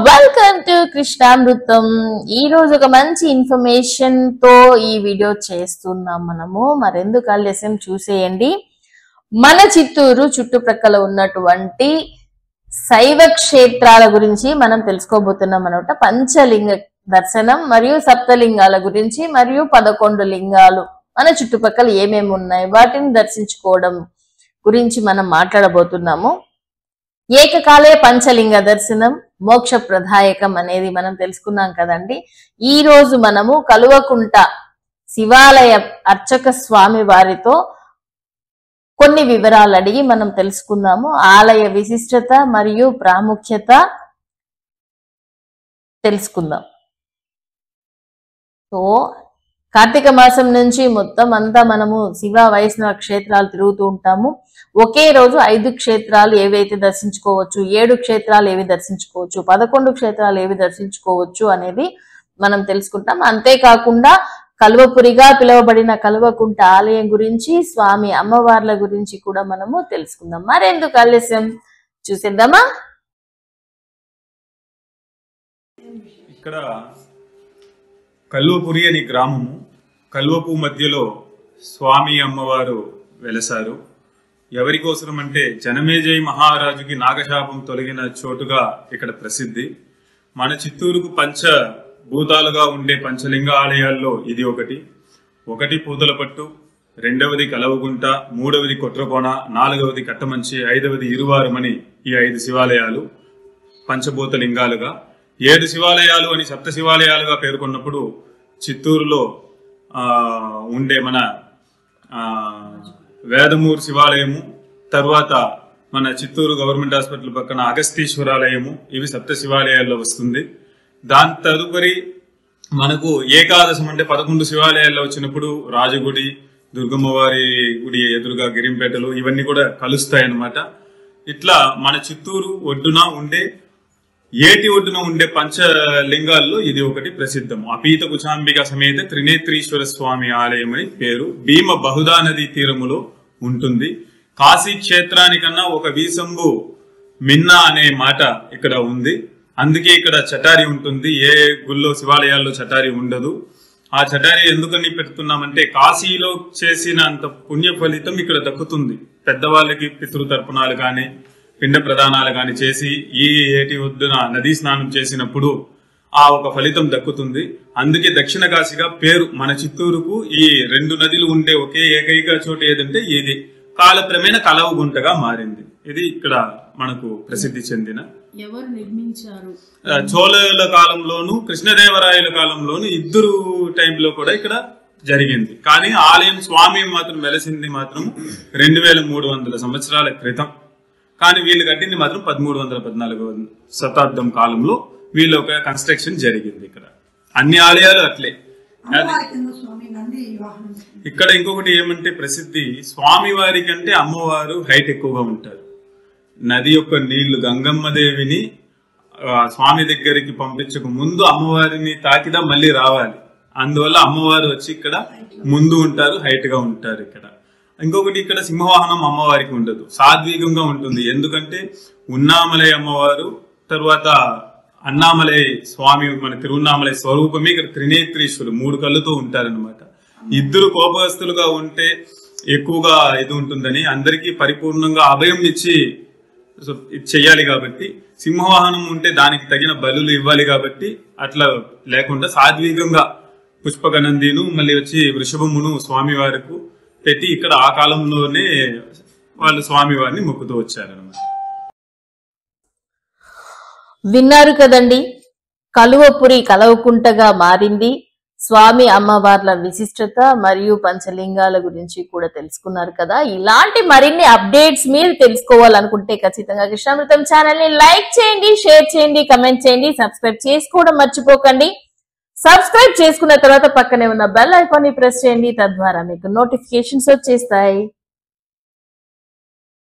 Welcome to కృష్ణామృతం. ఈ రోజు ఒక మంచి ఇన్ఫర్మేషన్ తో ఈ వీడియో చేస్తున్నాం. మనము మరెందుకు ఆలస్యం చూసేయండి. మన చిత్తూరు చుట్టుప్రక్కల ఉన్నటువంటి శైవ క్షేత్రాల గురించి మనం తెలుసుకోబోతున్నాం అనమాట. పంచలింగ దర్శనం మరియు సప్తలింగాల గురించి మరియు 11 లింగాలు మన చుట్టుపక్కల ఏమేమి ఉన్నాయి వాటిని దర్శించుకోవడం గురించి మనం మాట్లాడబోతున్నాము. ఏకకాలే పంచలింగ దర్శనం మోక్ష ప్రదాయకం అనేది మనం తెలుసుకున్నాం కదండి. ఈ రోజు మనము కలువకుంట శివాలయ అర్చక స్వామి వారితో కొన్ని వివరాలు అడిగి మనం తెలుసుకుందాము. ఆలయ విశిష్టత మరియు ప్రాముఖ్యత తెలుసుకుందాం. సో కార్తీక మాసం నుంచి మొత్తం అంతా మనము శివ వైష్ణవ క్షేత్రాలు తిరుగుతూ ఉంటాము. ఒకే రోజు 5 క్షేత్రాలు ఏవైతే దర్శించుకోవచ్చు, 7 క్షేత్రాలు ఏవి దర్శించుకోవచ్చు, 11 క్షేత్రాలు ఏవి దర్శించుకోవచ్చు అనేది మనం తెలుసుకుంటాం. అంతేకాకుండా కల్వపురిగా పిలువబడిన కల్వకుంట ఆలయం గురించి, స్వామి అమ్మవార్ల గురించి కూడా మనము తెలుసుకుందాం. మరెందుకు ఆలస్యం చూసేద్దామా? ఇక్కడ కల్వపురి అని గ్రామము, కల్వపు మధ్యలో స్వామి అమ్మవారు వెలసారు. ఎవరి కోసరం అంటే జనమేజయ మహారాజుకి నాగశాపం తొలగిన చోటుగా ఇక్కడ ప్రసిద్ధి. మన చిత్తూరుకు పంచభూతాలుగా ఉండే పంచలింగ ఆలయాల్లో ఇది ఒకటి పూతలపట్టు, 2వది కలవగుంట, 3వది కొట్రకోణ, 4వది కట్టమంచి, 5వది ఇరువారమని ఈ 5 శివాలయాలు పంచభూత లింగాలుగా. 7 శివాలయాలు అని సప్త శివాలయాలుగా పేర్కొన్నప్పుడు చిత్తూరులో ఉండే మన వేదమూరు శివాలయము, తర్వాత మన చిత్తూరు గవర్నమెంట్ హాస్పిటల్ పక్కన అగస్తీశ్వరాలయము, ఇవి సప్త శివాలయాల్లో వస్తుంది. దాని తదుపరి మనకు ఏకాదశం అంటే 11 శివాలయాల్లో వచ్చినప్పుడు రాజగుడి, దుర్గమ్మవారి గుడి ఎదురుగా గిరింపేటలు ఇవన్నీ కూడా కలుస్తాయి అన్నమాట. ఇట్లా మన చిత్తూరు ఒడ్డున ఉండే ఏటి ఒడ్డున ఉండే పంచలింగాల్లో ఇది ఒకటి ప్రసిద్ధం. అపీత కుచాంబిక సమేత త్రినేత్రీశ్వర స్వామి ఆలయం అని పేరు. భీమ బహుదా నది తీరములో ఉంటుంది. కాశీ క్షేత్రానికన్నా ఒక వీసంబు మిన్న అనే మాట ఇక్కడ ఉంది. అందుకే ఇక్కడ చటారి ఉంటుంది. ఏ గుళ్ళో శివాలయాల్లో చటారి ఉండదు. ఆ చటారి ఎందుకని పెడుతున్నామంటే కాశీలో చేసిన అంత పుణ్య ఫలితం ఇక్కడ దక్కుతుంది. పెద్దవాళ్ళకి పితృతర్పణాలు కానీ పిండ ప్రదానాలు కానీ చేసి ఈ ఏటి ఒడ్డున నదీ స్నానం చేసినప్పుడు ఆ ఒక ఫలితం దక్కుతుంది. అందుకే దక్షిణ కాశీగా పేరు. మన చిత్తూరుకు ఈ 2 నదులు ఉండే ఒకే ఏకైక చోటు ఏదంటే ఇది. కాలక్రమేణా కలవగుంటగా మారింది. ఇది ఇక్కడ మనకు ప్రసిద్ధి చెందిన. ఎవరు నిర్మించారు? చోళల కాలంలోను కృష్ణదేవరాయల కాలంలోను ఇద్దరు టైంలో కూడా ఇక్కడ జరిగింది. కానీ ఆలయం స్వామి మాత్రం వెలసింది మాత్రం 2300 సంవత్సరాల క్రితం. కానీ వీళ్ళు కట్టింది మాత్రం 1314వ శతాబ్దం కాలంలో వీళ్ళు ఒక కన్స్ట్రక్షన్ జరిగింది. ఇక్కడ అన్ని ఆలయాలు అట్లే. ఇక్కడ ఇంకొకటి ఏమంటే ప్రసిద్ధి, స్వామి వారి కంటే అమ్మవారు హైట్ ఎక్కువగా ఉంటారు. నది యొక్క నీళ్లు గంగమ్మ దేవిని స్వామి దగ్గరికి పంపించక ముందు అమ్మవారిని తాకిదా మళ్ళీ రావాలి. అందువల్ల అమ్మవారు వచ్చి ఇక్కడ ముందు ఉంటారు, హైట్ గా ఉంటారు. ఇక్కడ ఇంకొకటి, ఇక్కడ సింహవాహనం అమ్మవారికి ఉండదు, సాద్వీకంగా ఉంటుంది. ఎందుకంటే ఉన్నామలై అమ్మవారు తర్వాత అన్నామలై స్వామి మన తిరువన్నామలై స్వరూపమే ఇక్కడ త్రినేత్రీశ్వరుడు 3 కళ్ళుతో ఉంటారనమాట. ఇద్దరు కోపగస్తులుగా ఉంటే ఎక్కువగా ఇది ఉంటుందని అందరికీ పరిపూర్ణంగా అభయం ఇచ్చి చెయ్యాలి కాబట్టి, సింహవాహనం ఉంటే దానికి తగిన బలులు ఇవ్వాలి కాబట్టి అట్లా లేకుండా సాద్వీకంగా పుష్పగనందిను మళ్ళీ వచ్చి వృషభమును స్వామి వారికి పెట్టి ఇక్కడ ఆ కాలంలోనే వాళ్ళు స్వామి వారిని మొక్కుతూ వచ్చారనమాట. విన్నారు కదండి, కలువపురి కలవకుంటగా మారింది. స్వామి అమ్మవార్ల విశిష్టత మరియు పంచలింగాల గురించి కూడా తెలుసుకున్నారు కదా. ఇలాంటి మరిన్ని అప్డేట్స్ మీరు తెలుసుకోవాలనుకుంటే ఖచ్చితంగా కృష్ణామృతం ఛానల్ ని లైక్ చేయండి, షేర్ చేయండి, కమెంట్ చేయండి, సబ్స్క్రైబ్ చేసుకోవడం మర్చిపోకండి. సబ్స్క్రైబ్ చేసుకున్న తర్వాత పక్కనే ఉన్న బెల్ ఐకాన్ ని ప్రెస్ చేయండి. తద్వారా మీకు నోటిఫికేషన్స్ వచ్చేస్తాయి.